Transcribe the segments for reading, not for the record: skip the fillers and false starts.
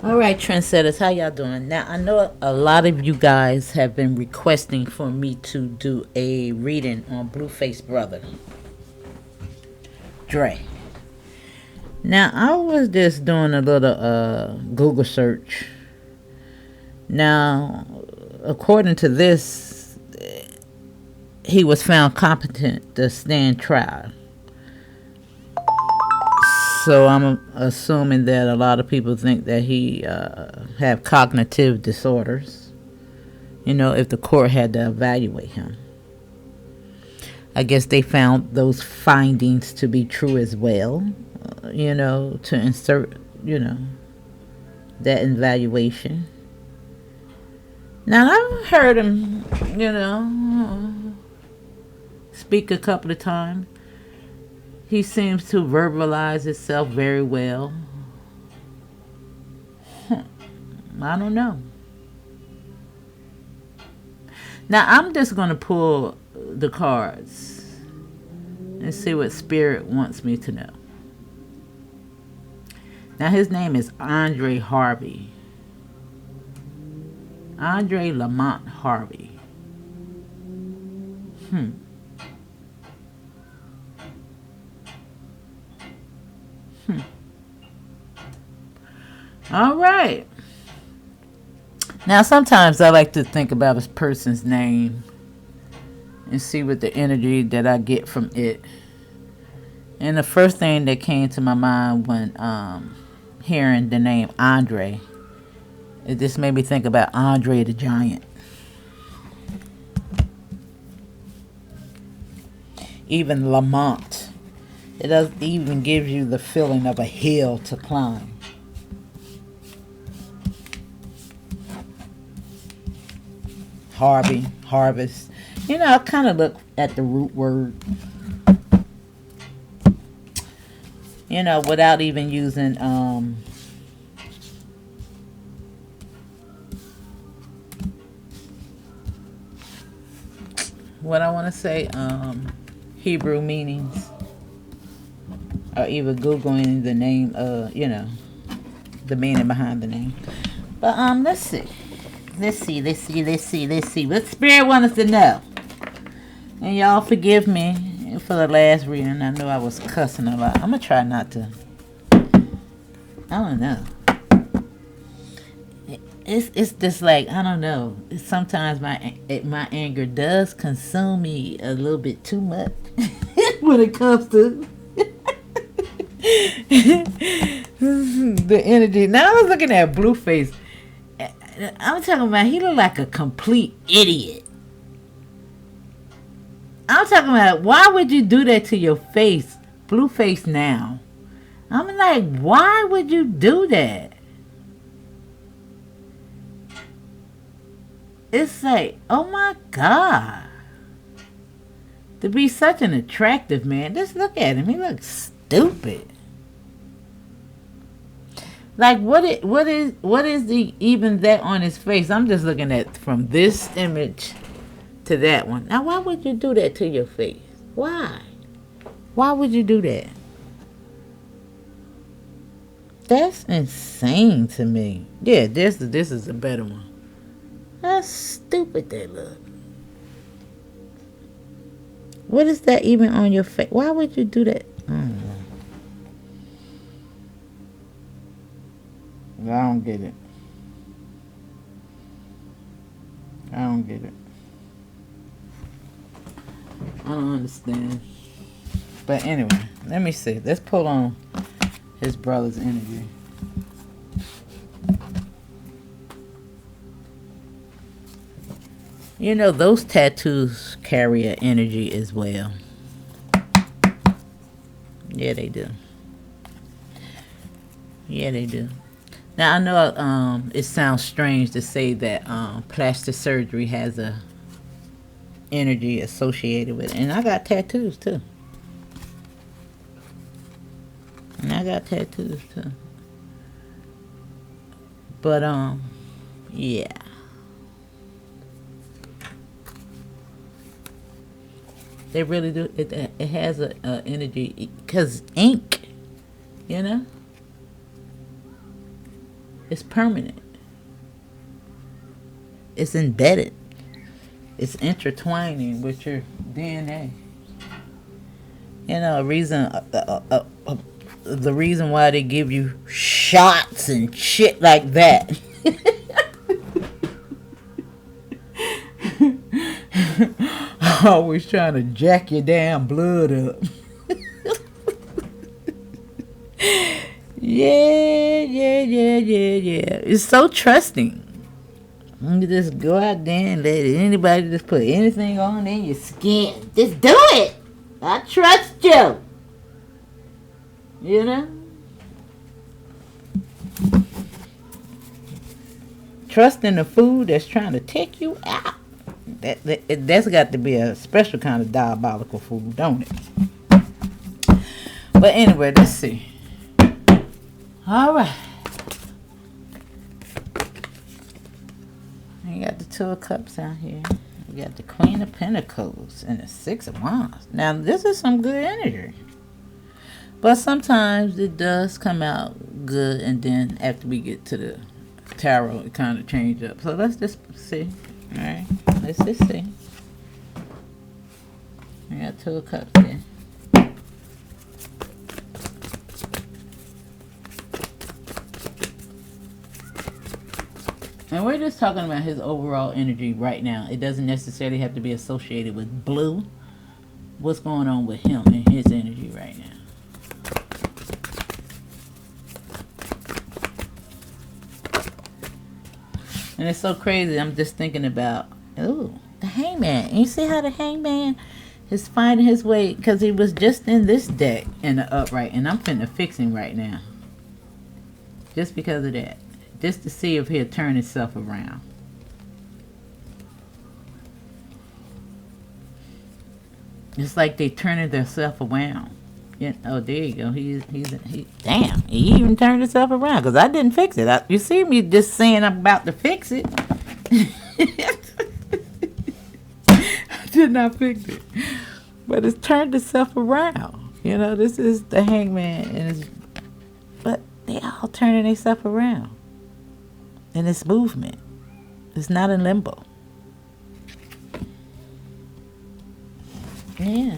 All right, trendsetters, how y'all doing? Now, I know a lot of you guys have been requesting for me to do a reading on Blueface brother, Dre. Now, I was just doing a little Google search. Now, according to this, he was found competent to stand trial. So I'm assuming that a lot of people think that he have cognitive disorders. You know, if the court had to evaluate him, I guess they found those findings to be true as well. You know, to insert, that evaluation. Now I've heard him, speak a couple of times. He seems to verbalize himself very well. I don't know. Now I'm just going to pull the cards and see what Spirit wants me to know. Now his name is Andre Harvey. Andre Lamont Harvey. All right. Now, sometimes I like to think about a person's name and see what the energy that I get from it. And the first thing that came to my mind when hearing the name Andre, it just made me think about Andre the Giant. Even Lamont. It doesn't even give you the feeling of a hill to climb. Harvey, harvest. I kind of look at the root word, without even using what I want to say, Hebrew meanings, or even Googling the name, the meaning behind the name. But let's see. Let's see. What Spirit wants us to know. And y'all forgive me for the last reading. I know I was cussing a lot. I'm going to try not to. I don't know. It's just like, I don't know. Sometimes my anger does consume me a little bit too much when it comes to the energy. Now I was looking at Blueface. I'm talking about he looked like a complete idiot. I'm talking about, why would you do that to your face, Blueface now? I'm like, why would you do that? It's like, oh my God. To be such an attractive man, just look at him. He looks stupid. Like, what is the even that on his face? I'm just looking at from this image to that one. Now, why would you do that to your face? Why? Why would you do that? That's insane to me. Yeah, this is a better one. How stupid that look. What is that even on your face? Why would you do that? I don't get it. I don't get it. I don't understand. But anyway, let me see. Let's pull on his brother's energy. Those tattoos carry an energy as well. Yeah, they do. Yeah, they do. Now, I know it sounds strange to say that plastic surgery has a energy associated with it. And I got tattoos, too. But, yeah. They really do. It has a energy. Because ink, It's permanent. It's embedded. It's intertwining with your DNA. You know, the reason why they give you shots and shit like that. Always trying to jack your damn blood up. Yeah. It's so trusting. You just go out there and let anybody just put anything on in your skin. Just do it. I trust you. You know? Trusting the food that's trying to take you out. That's got to be a special kind of diabolical food, don't it? But anyway, let's see. All right. You got the Two of Cups out here. You got the Queen of Pentacles and the Six of Wands. Now, this is some good energy. But sometimes it does come out good, and then after we get to the tarot, it kind of changes up. So let's just see. All right. Let's just see. I got Two of Cups there. And we're just talking about his overall energy right now. It doesn't necessarily have to be associated with blue. What's going on with him and his energy right now? And it's so crazy. I'm just thinking about, ooh, the Hangman. And you see how the Hangman is finding his way, because he was just in this deck in the upright. And I'm finna fix him right now. Just because of that. Just to see if he'll turn himself around. It's like they turning themselves around. Yeah. Oh, there you go. Damn, he even turned himself around, because I didn't fix it. You see me just saying I'm about to fix it. I did not fix it. But it's turned itself around. You know, this is the Hangman. But they all turning themselves around. And it's movement. It's not in limbo. Yeah.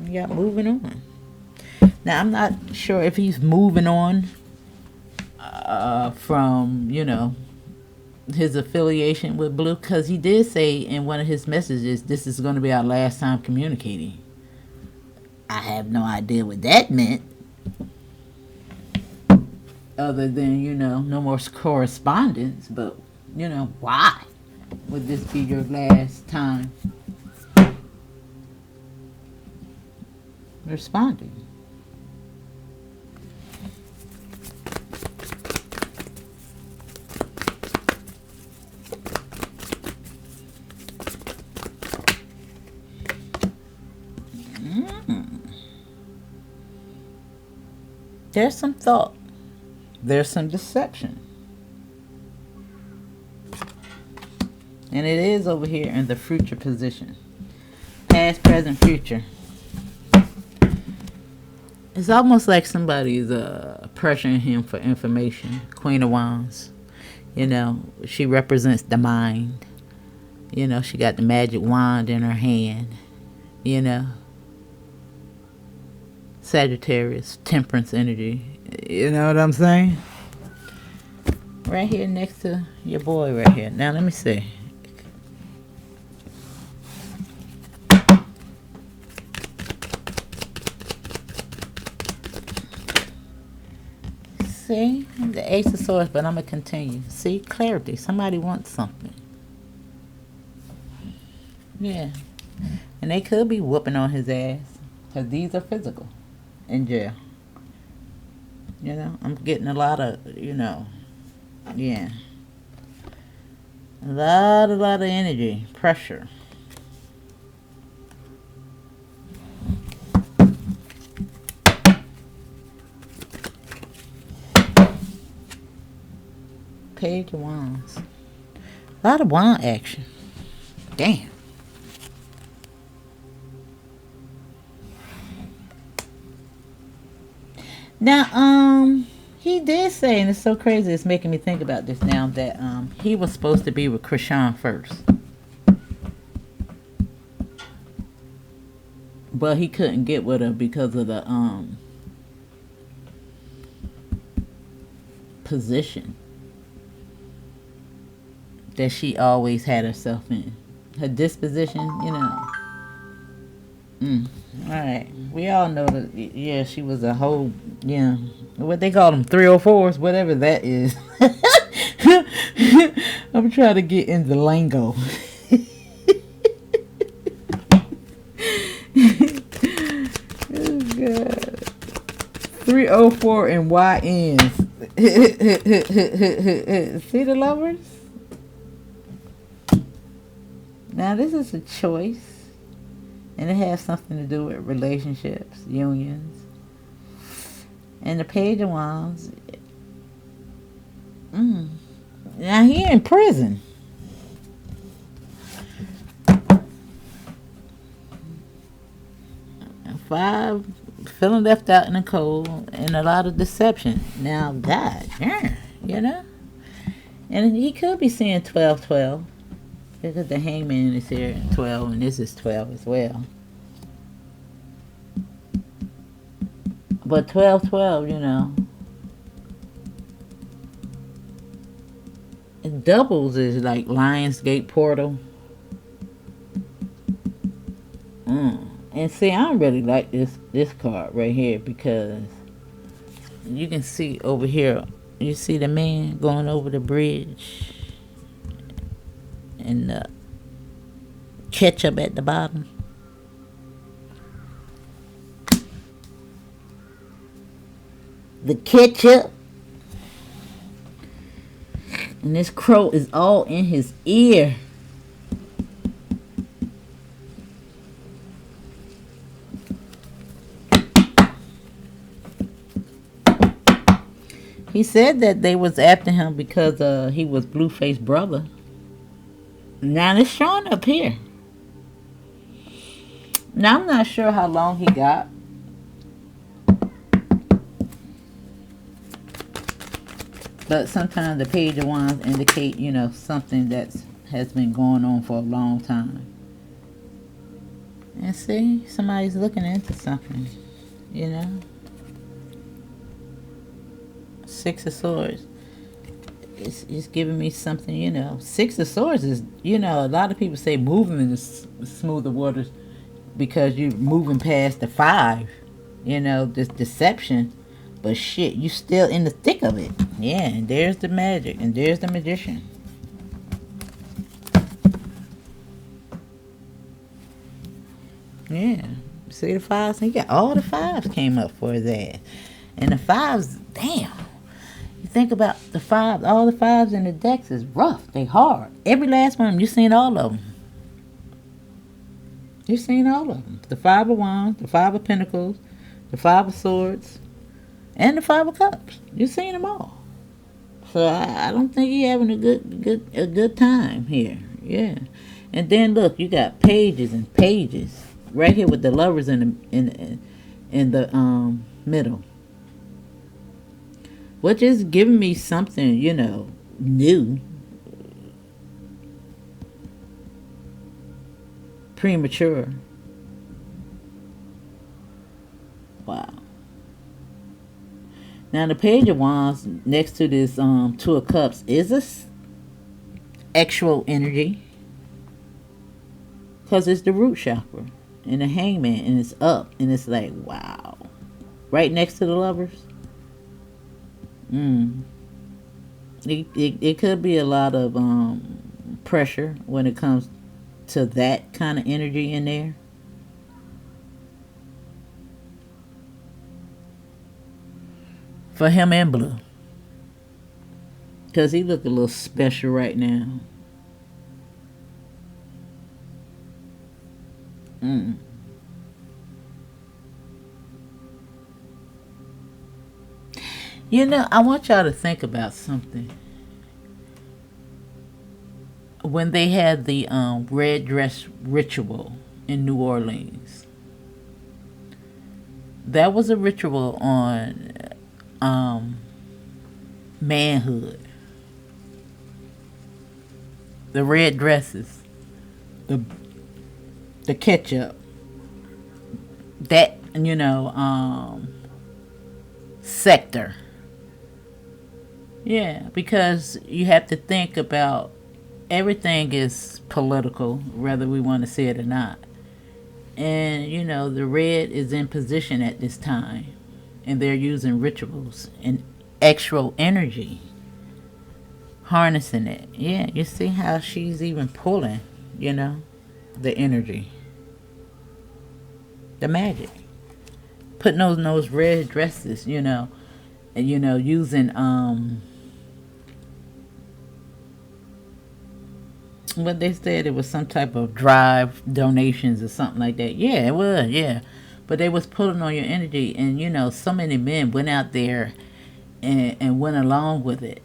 We got moving on. Now, I'm not sure if he's moving on from, you know, his affiliation with Blue, because he did say in one of his messages, this is going to be our last time communicating. I have no idea what that meant. Other than, you know, no more correspondence. But, you know, why would this be your last time responding? There's some thought. There's some deception. And it is over here in the future position. Past, present, future. It's almost like somebody's pressuring him for information. Queen of Wands. You know, she represents the mind. You know, she got the magic wand in her hand. You know. Sagittarius, temperance energy. You know what I'm saying? Right here next to your boy right here. Now let me see. See? The Ace of Swords, but I'm going to continue. See? Clarity. Somebody wants something. Yeah. And they could be whooping on his ass. Because these are physical. In jail. You know, I'm getting a lot of, you know, yeah. A lot of energy, pressure. Page of Wands. A lot of wand action. Damn. Now, He did say, and it's so crazy, it's making me think about this now, that he was supposed to be with Chrisean first. But he couldn't get with her because of the position that she always had herself in. Her disposition, you know. Alright. We all know that, yeah, she was a whole, yeah, what they call them, 304s, whatever that is. I'm trying to get into lingo. Oh, God. 304 and YNs. See the lovers? Now, this is a choice. And it has something to do with relationships, unions. And the Page of Wands. Now he in prison. Five, feeling left out in the cold, and a lot of deception. Now, God, you know? And he could be seeing 12-12. Because the Hangman is here at 12, and this is 12 as well. But 12-12, you know, it doubles is like Lionsgate portal. And see, I don't really like this card right here, because you can see over here, you see the man going over the bridge. And the ketchup at the bottom. The ketchup. And this crow is all in his ear. He said that they was after him because he was Blueface's brother. Now it's showing up here. Now I'm not sure how long he got. But sometimes the Page of Wands indicate, you know, something that has been going on for a long time. And see, somebody's looking into something, you know. Six of Swords. It's giving me something, you know. Six of Swords is, you know, a lot of people say moving in the smoother waters because you're moving past the 5, you know, this deception. But shit, you still in the thick of it. Yeah, and there's the magic, and there's the magician. Yeah, see the 5s? He got all the 5s came up for his ass. And the 5s, damn. You think about the 5, all the 5s in the decks is rough. They hard. Every last one of them, you've seen all of them. You've seen all of them. The 5 of Wands, the 5 of Pentacles, the 5 of Swords, and the 5 of Cups. You've seen them all. So I don't think he's having a good time here. Yeah. And then look, you got pages and pages right here with the lovers in the middle. Which is giving me something, you know, new. Premature. Wow. Now the Page of Wands next to this 2 of Cups is a actual energy. Because it's the root chakra. And the Hangman. And it's up. And it's like, wow. Right next to the lovers. It could be a lot of pressure when it comes to that kind of energy in there. For him and Blue. Because he look a little special right now. You know, I want y'all to think about something. When they had the red dress ritual in New Orleans, that was a ritual on manhood. The red dresses, the ketchup, that, sector. Yeah, because you have to think about everything is political, whether we want to see it or not. And, the red is in position at this time. And they're using rituals and actual energy, harnessing it. Yeah, you see how she's even pulling, the energy, the magic. Putting on those red dresses, and, using, what they said, it was some type of drive donations or something like that. Yeah, it was, yeah. But they was pulling on your energy, and so many men went out there and went along with it.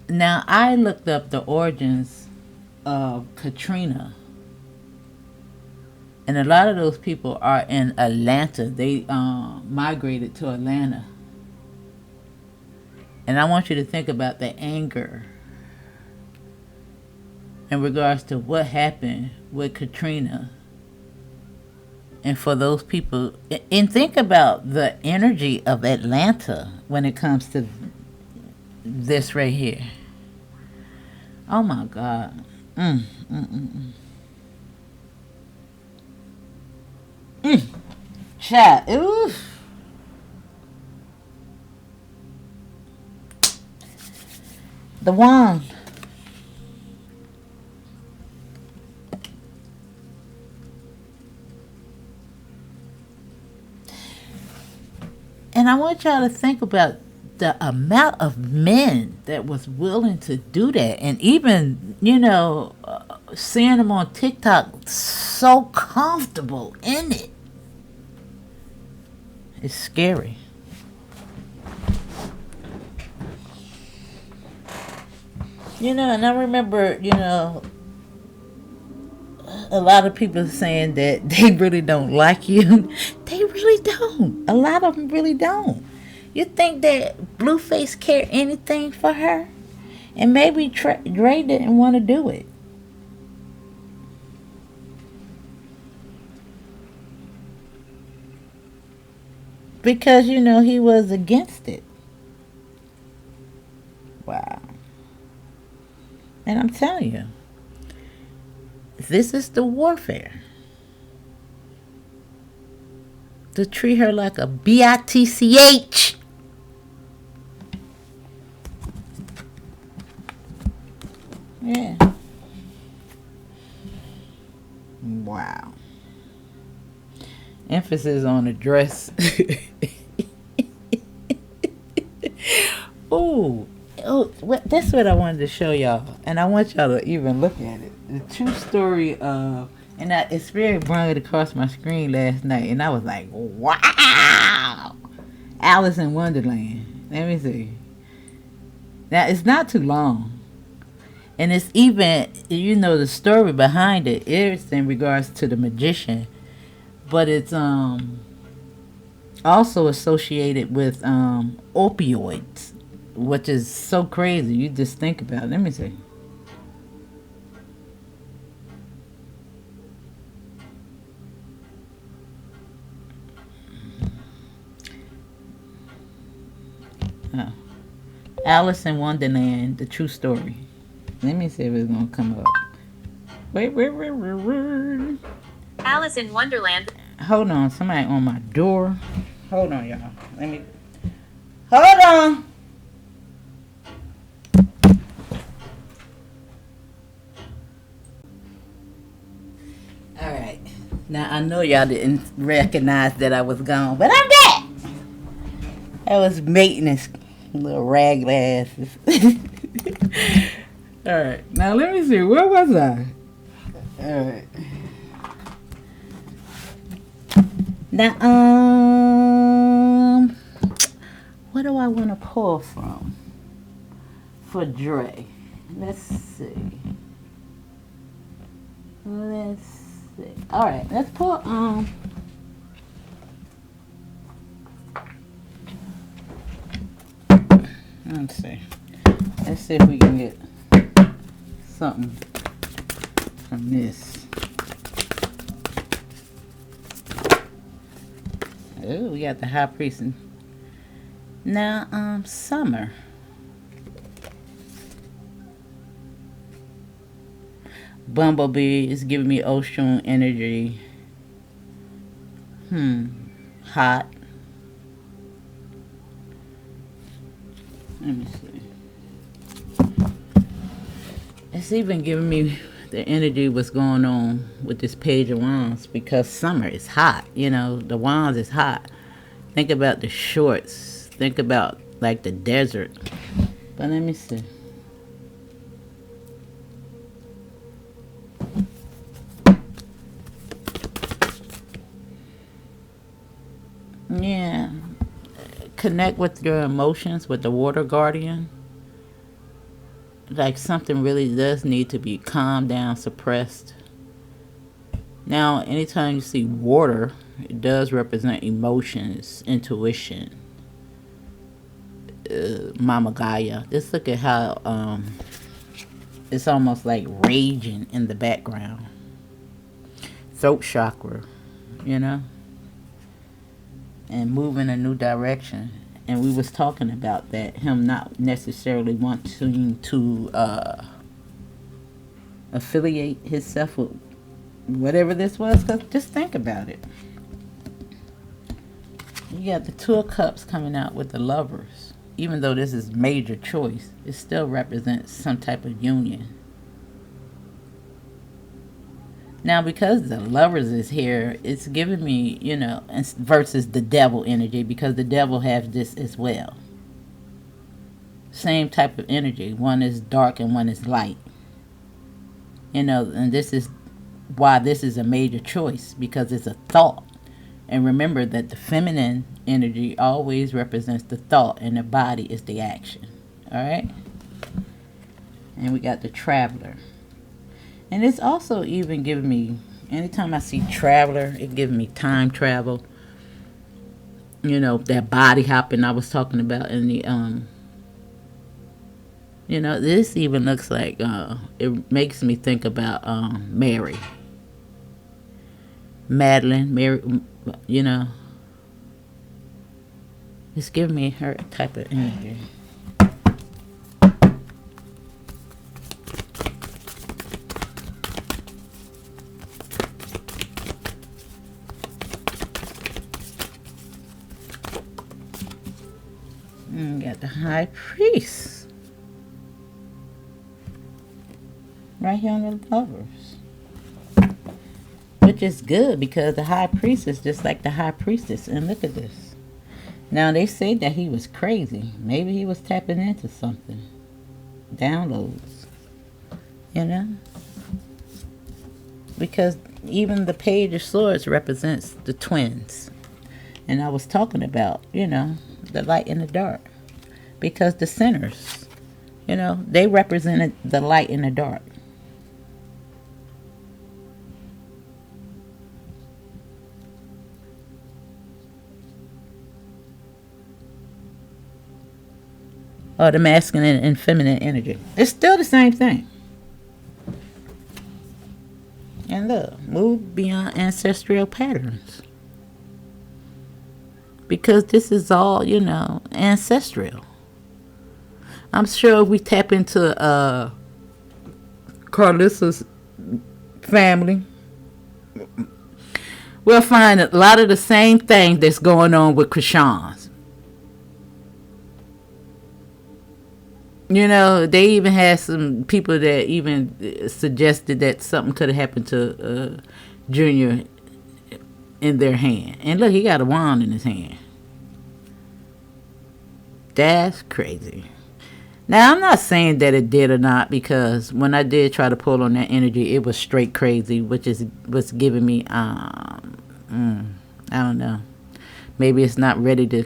Now, I looked up the origins of Katrina, and a lot of those people are in Atlanta. They migrated to Atlanta. And I want you to think about the anger in regards to what happened with Katrina. And for those people, and think about the energy of Atlanta when it comes to this right here. Oh my God. Chat. Oof. The wand. And I want y'all to think about the amount of men that was willing to do that. And even, seeing them on TikTok so comfortable in it. It's scary. And I remember, a lot of people saying that they really don't like you. They really don't. A lot of them really don't. You think that Blueface cared anything for her? And maybe Dre didn't want to do it. Because, he was against it. Wow. And I'm telling you, this is the warfare. To treat her like a bitch. Yeah. Wow. Emphasis on the dress. Oh, that's what I wanted to show y'all. And I want y'all to even look at it. The true story of, and it's very brought it across my screen last night. And I was like, wow. Alice in Wonderland. Let me see. Now, it's not too long. And it's even, the story behind it is in regards to the magician. But it's also associated with opioids, which is so crazy. You just think about it. Let me see. Oh. Alice in Wonderland, the true story. Let me see if it's going to come up. Wait. Alice in Wonderland. Hold on. Somebody on my door. Hold on, y'all. Hold on. All right. Now, I know y'all didn't recognize that I was gone, but I'm back. I was maintenance. Little rag glasses. All right. Now, let me see. Where was I? All right. Now, what do I want to pull from for Dre? Let's see. All right, let's pull Let's see. Let's see if we can get something from this. Oh, we got the High Priest. Now, Summer. Bumblebee is giving me ocean energy. Hot. Let me see. It's even giving me the energy what's going on with this Page of Wands, because summer is hot. You know, the Wands is hot. Think about the shorts. Think about like the desert. But let me see. Yeah. Connect with your emotions with the Water Guardian. Like something really does need to be calmed down, suppressed. Now, anytime you see water, it does represent emotions, intuition. Mama Gaia. Just look at how it's almost like raging in the background. Throat chakra, you know, and move in a new direction. And we was talking about that, him not necessarily wanting to affiliate himself with whatever this was, because just think about it. You got the Two of Cups coming out with the Lovers. Even though this is major choice, it still represents some type of union. Now, because the Lovers is here, it's giving me, you know, versus the Devil energy, because the Devil has this as well. Same type of energy. One is dark and one is light. You know, and this is why this is a major choice, because it's a thought. And remember that the feminine energy always represents the thought, and the body is the action. All right? And we got the Traveler. And it's also even giving me, anytime I see Traveler, it gives me time travel. You know, that body hopping I was talking about in the, you know, this even looks like, it makes me think about Mary. Madeline, Mary, you know. It's giving me her type of energy. Got the High Priest right here on the Lovers, which is good because the High Priest is just like the High Priestess. And look at this. Now they say that he was crazy. Maybe he was tapping into something, downloads, you know, because even the Page of Swords represents the twins. And I was talking about, you know, the light and the dark. Because the sinners, you know, they represented the light and the dark. Or the masculine and feminine energy. It's still the same thing. And look, move beyond ancestral patterns. Because this is all, you know, ancestral. I'm sure if we tap into Karlisa's family, we'll find a lot of the same things that's going on with Chrisean's. You know, they even had some people that even suggested that something could have happened to Junior in their hand. And look, he got a wand in his hand. That's crazy. Now, I'm not saying that it did or not, because when I did try to pull on that energy, it was straight crazy, which is what's giving me, I don't know. Maybe it's not ready to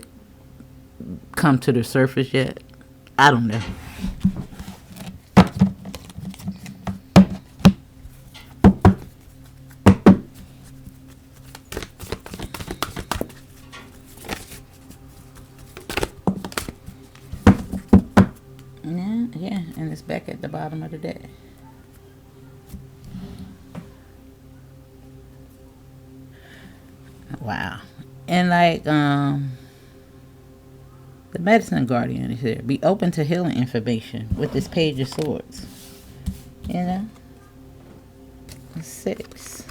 come to the surface yet. I don't know. Yeah, and it's back at the bottom of the deck. Wow. And like the medicine guardian is here. Be open to healing information with this page of swords. You know? 6.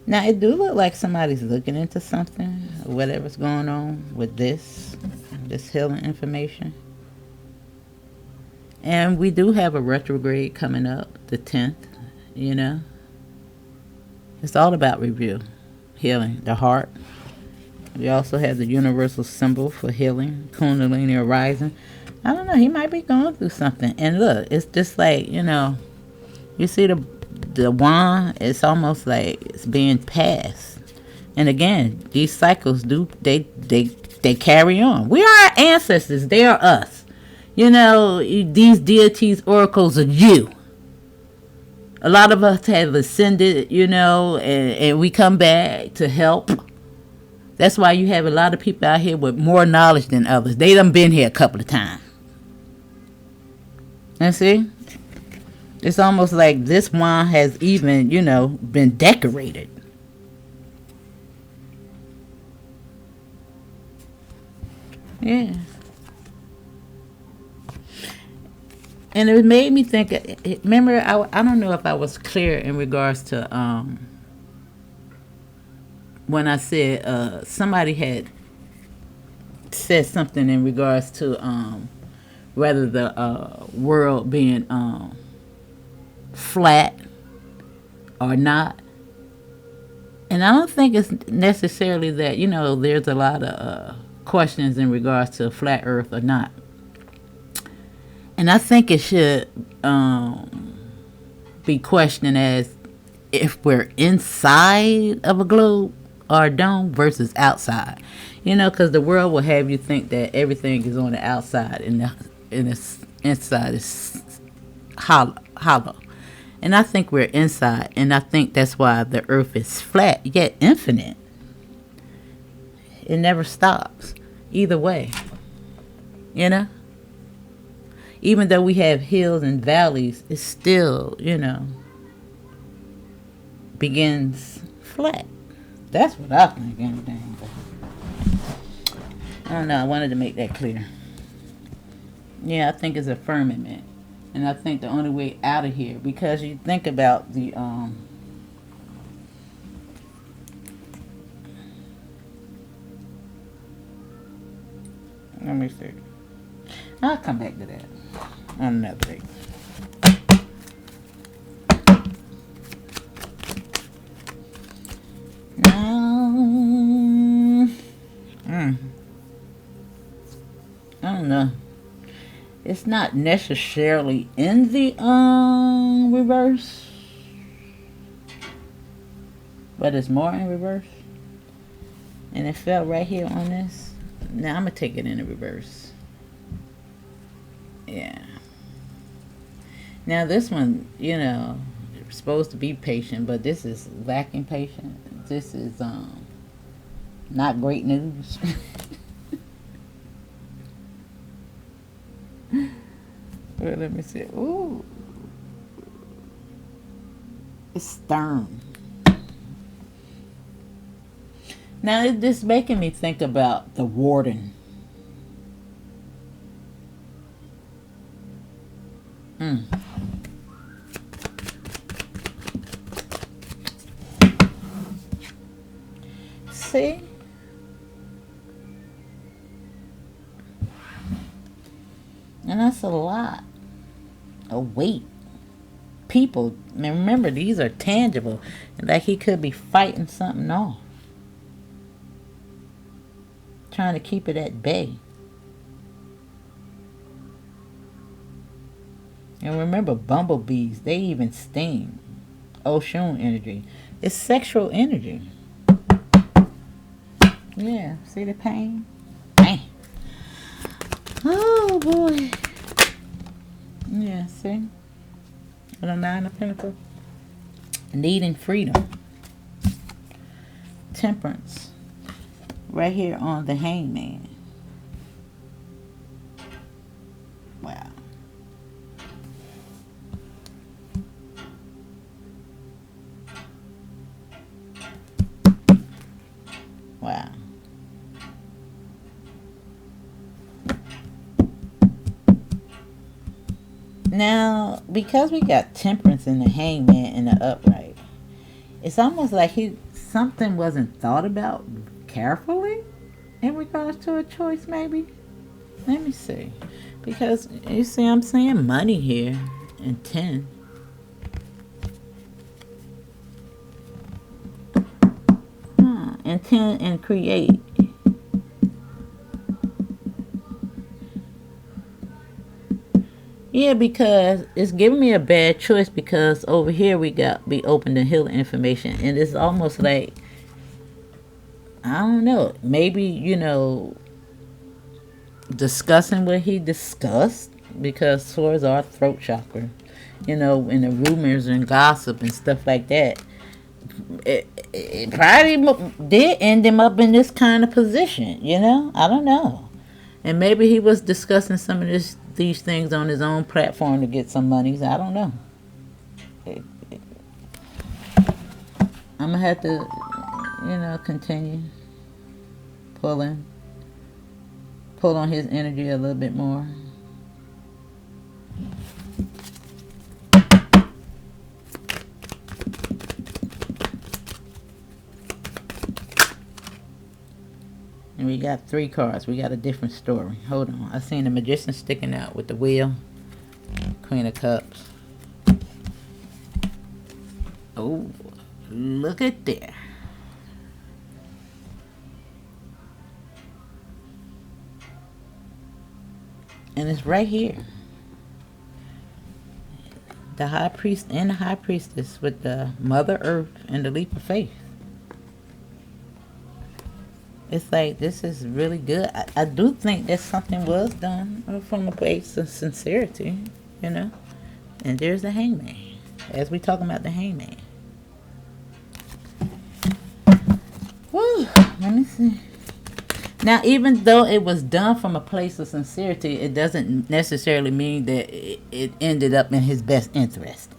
Now it do look like somebody's looking into something, whatever's going on with this healing information. And we do have a retrograde coming up, the 10th, you know. It's all about review, healing, the heart. We also have the universal symbol for healing, Kundalini arising. I don't know, he might be going through something. And look, it's just like, you know, you see the wand, it's almost like it's being passed. And again, these cycles they carry on. We are our ancestors, they are us. You know, these deities, oracles are you. A lot of us have ascended, you know, and we come back to help. That's why you have a lot of people out here with more knowledge than others. They done been here a couple of times. And see? It's almost like this wand has even, you know, been decorated. Yeah. And it made me think, remember, I don't know if I was clear in regards to when I said somebody had said something in regards to whether the world being flat or not. And I don't think it's necessarily that, you know, there's a lot of questions in regards to flat earth or not. And I think it should be questioned as if we're inside of a globe or a dome versus outside. You know, because the world will have you think that everything is on the outside and the inside is hollow. And I think we're inside. And I think that's why the earth is flat yet infinite. It never stops. Either way. You know? Even though we have hills and valleys, it still, you know, begins flat. That's what I think, anything. I don't know, I wanted to make that clear. Yeah, I think it's a firmament. And I think the only way out of here, because you think about the, let me see. I'll come back to that on another day. I don't know. It's not necessarily in the reverse, but it's more in reverse. And it fell right here on this. Now I'm gonna take it in the reverse. Yeah. Now this one, you know, you're supposed to be patient, but this is lacking patience. This is not great news. Well, let me see. Ooh. It's stern. Now this making me think about the warden. See? And that's a lot of weight. People, remember, these are tangible. Like he could be fighting something off. Trying to keep it at bay. And remember, bumblebees, they even sting. Oshun energy. It's sexual energy. Yeah, see the pain? Bang. Oh, boy. Yeah, see? The 9 of Pentacles. Needing freedom. Temperance. Right here on the Hangman. Wow. Wow. Now, because we got temperance in the hangman and the upright, it's almost like something wasn't thought about carefully in regards to a choice, maybe. Let me see. Because you see, I'm seeing money here and 10. And 10 and create. Yeah, because it's giving me a bad choice because over here we open to healing information, and it's almost like, I don't know, maybe, discussing what he discussed, because sores are throat chakra, and the rumors and gossip and stuff like that. It probably did end him up in this kind of position, I don't know. And maybe he was discussing some of these things on his own platform to get some monies. I don't know. I'm going to have to, continue pull on his energy a little bit more. And we got 3 cards. We got a different story. Hold on. I seen the Magician sticking out with the wheel. Queen of Cups. Oh, look at there. And it's right here. The High Priest and the High Priestess with the Mother Earth and the Leap of Faith. It's like, this is really good. I do think that something was done from a place of sincerity, And there's the Hangman. As we talking about the Hangman. Woo, let me see. Now, even though it was done from a place of sincerity, it doesn't necessarily mean that it ended up in his best interest,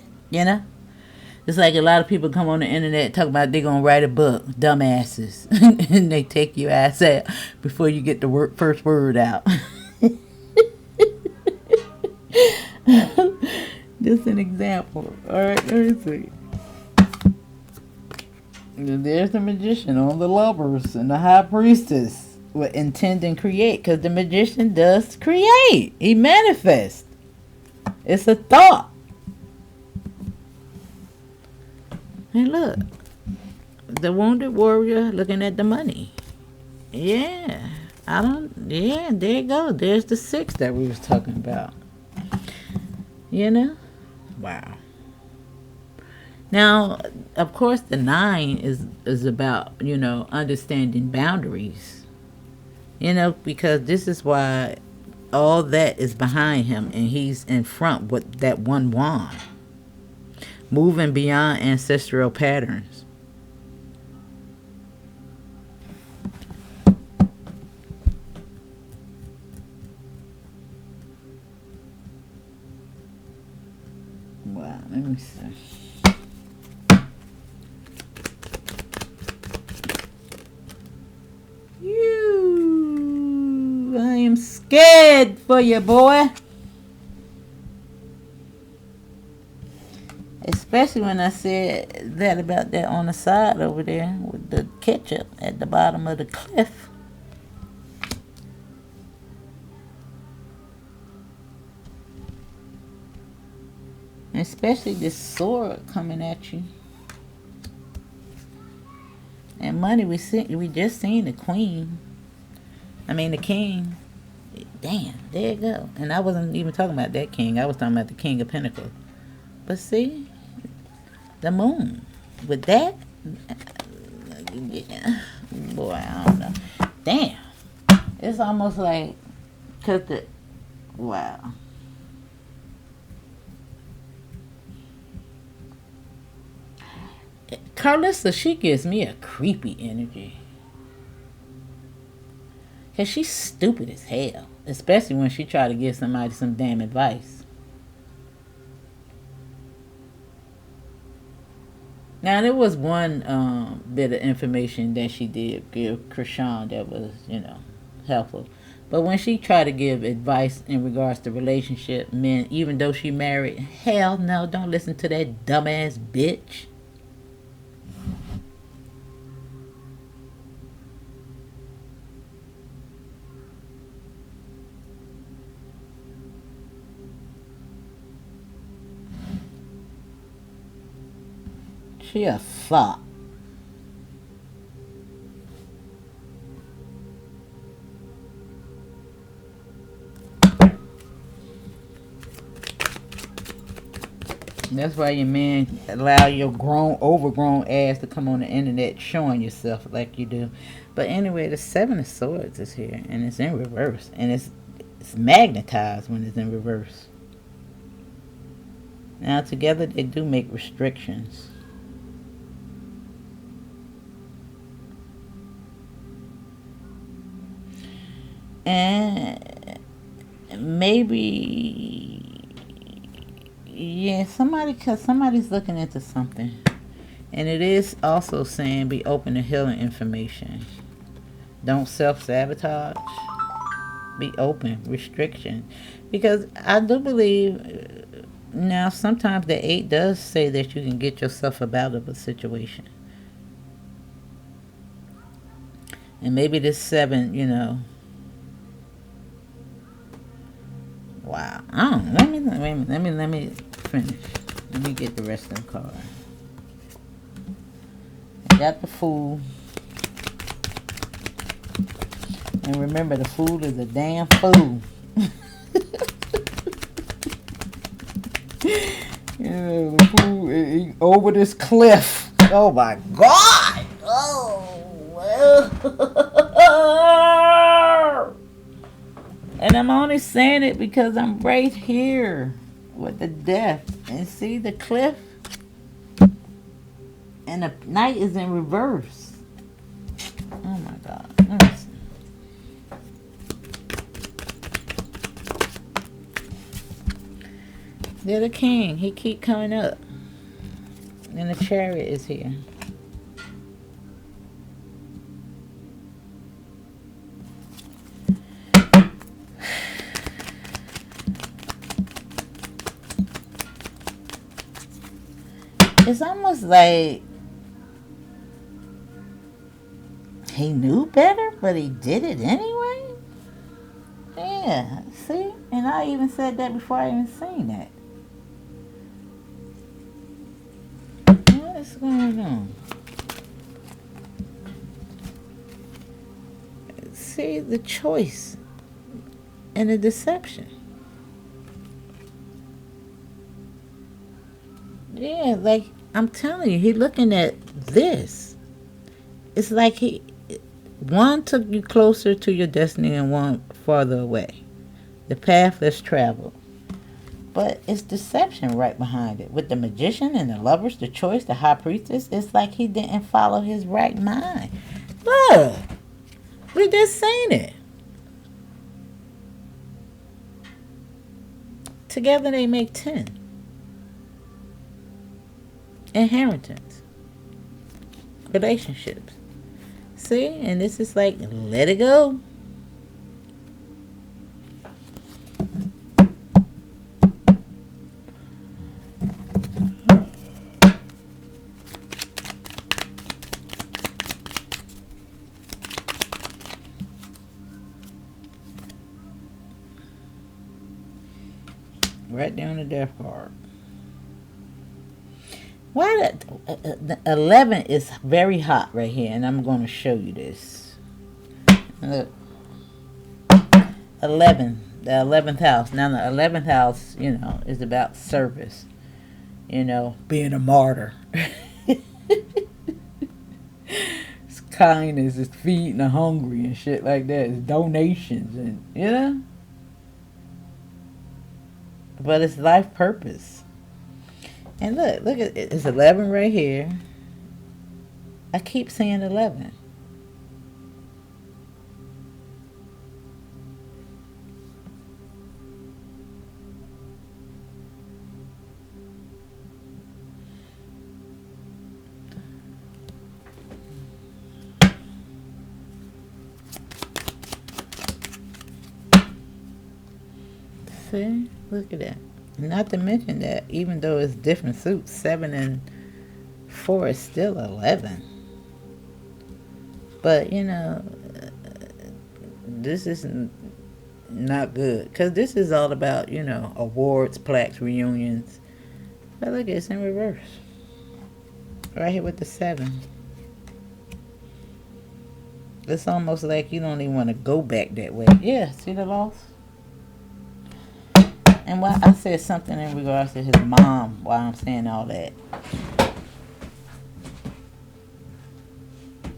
It's like a lot of people come on the internet talk about they're going to write a book, dumbasses, and they take your ass out before you get the first word out. Just an example. All right, let me see. There's the Magician on the Lovers and the High Priestess with intend and create, because the Magician does create. He manifests. It's a thought. And look, the Wounded Warrior looking at the money. Yeah, there you go. There's the 6 that we was talking about. Wow. Now, of course, the 9 is about, understanding boundaries. Because this is why all that is behind him, and he's in front with that one wand. Moving beyond ancestral patterns. Wow, let me see. I am scared for you, boy. Especially when I said that about that on the side over there with the ketchup at the bottom of the cliff. Especially this sword coming at you. And money, we just seen the queen. The king. Damn, there you go. And I wasn't even talking about that king. I was talking about the King of Pentacles. But see, the moon. With that, yeah. Boy, I don't know. Damn. It's almost like, wow. Karlisa, she gives me a creepy energy. Because she's stupid as hell. Especially when she try to give somebody some damn advice. Now, there was one bit of information that she did give Chrisean that was, helpful. But when she tried to give advice in regards to relationship, men, even though she married, hell no, don't listen to that dumbass bitch. She a fuck. That's why your man allow your overgrown ass to come on the internet showing yourself like you do. But anyway, the Seven of Swords is here, and it's in reverse, and it's magnetized when it's in reverse. Now together they do make restrictions. And maybe, yeah, somebody's looking into something. And it is also saying be open to healing information. Don't self-sabotage. Be open. Restriction. Because I do believe, now sometimes the 8 does say that you can get yourself out of a situation. And maybe this 7, wow. I don't know. Let me finish. Let me get the rest of the card. I got the Fool. And remember, the fool is a damn fool. The fool is over this cliff. Oh my God. Oh. And I'm only saying it because I'm right here with the Death. And see the cliff? And the Knight is in reverse. Oh my God. Let me see. They're the King. He keep coming up. And the Chariot is here. It's almost like he knew better, but he did it anyway. Yeah, see? And I even said that before I even seen that. What is going on? See, the choice and the deception. Yeah, like I'm telling you, he looking at this. It's like one took you closer to your destiny and one farther away. The path less traveled. But it's deception right behind it. With the Magician and the Lovers, the Choice, the High Priestess, it's like he didn't follow his right mind. Look, we just seen it. Together they make 10. Inheritance. Relationships. See? And this is like, let it go. Right down the Death card. Why the 11 is very hot right here, and I'm going to show you this. Look, 11, the 11th house. Now the 11th house, is about service. Being a martyr. It's kindness. It's feeding the hungry and shit like that. It's donations and but it's life purpose. And look at it. It's 11 right here. I keep saying 11. See? Look at that. Not to mention that even though it's different suits, 7 and 4 is still 11. But, you know, this is not good. Because this is all about, you know, awards, plaques, reunions. But look, it's in reverse. Right here with the 7. It's almost like you don't even want to go back that way. Yeah, see the loss? And why I said something in regards to his mom while I'm saying all that.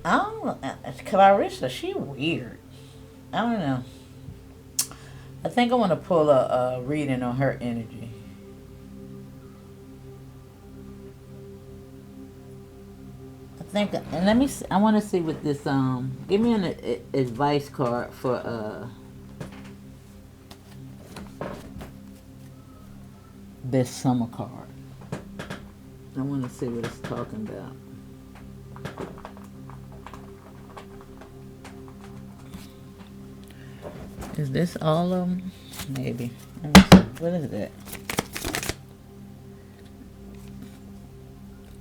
I don't know. Karlisa, she weird. I don't know. I think I want to pull a reading on her energy. And let me see, I want to see what this give me an advice card for this summer card. I want to see what it's talking about. Is this all of them? Maybe. Let me see. What is that?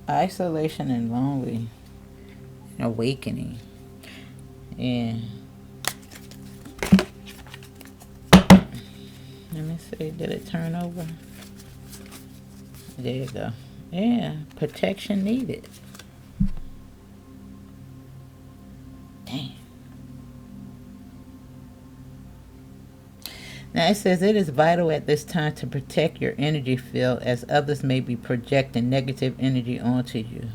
Isolation and lonely. Awakening. Yeah. Let me see. Did it turn over? There you go. Yeah. Protection needed. Damn. Now it says it is vital at this time to protect your energy field as others may be projecting negative energy onto you.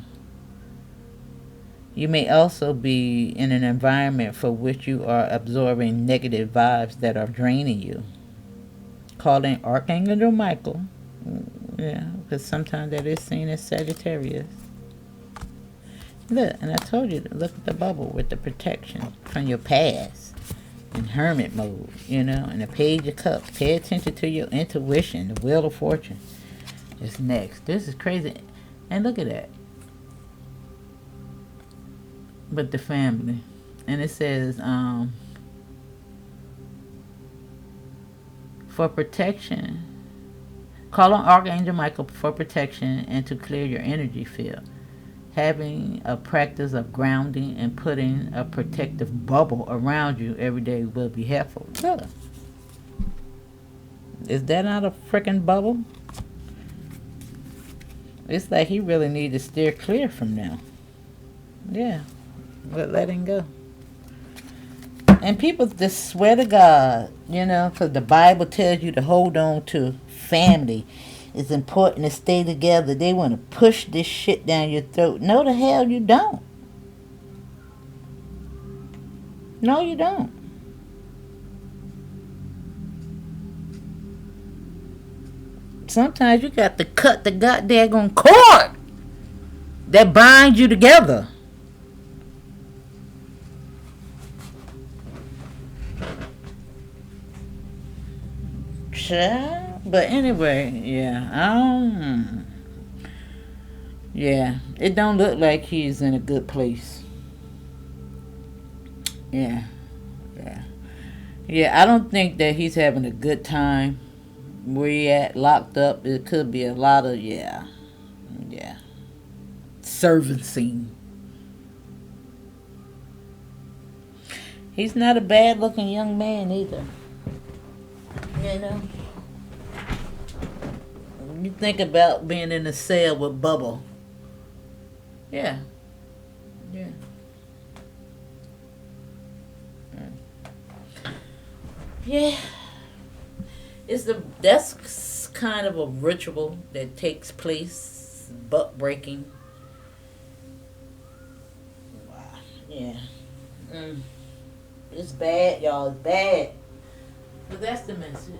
You may also be in an environment for which you are absorbing negative vibes that are draining you. Calling Archangel Michael. Yeah, because sometimes that is seen as Sagittarius. Look, and I told you to look at the bubble with the protection from your past. In hermit mode, you know, and the Page of Cups. Pay attention to your intuition, the Wheel of Fortune. Is next. This is crazy. And look at that. But the family. And it says, for protection, call on Archangel Michael for protection and to clear your energy field. Having a practice of grounding and putting a protective bubble around you every day will be helpful. Look. Is that not a freaking bubble? It's like he really needs to steer clear from now. Yeah. But letting go. And people just swear to God, you know, because the Bible tells you to hold on to family. It's important to stay together. They want to push this shit down your throat. No, the hell you don't. No, you don't. Sometimes you got to cut the goddamn cord that binds you together. But anyway, yeah, yeah, it don't look like he's in a good place. Yeah. I don't think that he's having a good time. Where he at, locked up, it could be a lot of, servicing. He's not a bad looking young man either. You know? You think about being in a cell with Bubble. Yeah. Yeah. That's kind of a ritual that takes place. Butt breaking. Wow. Yeah. It's bad, y'all. It's bad. But that's the message.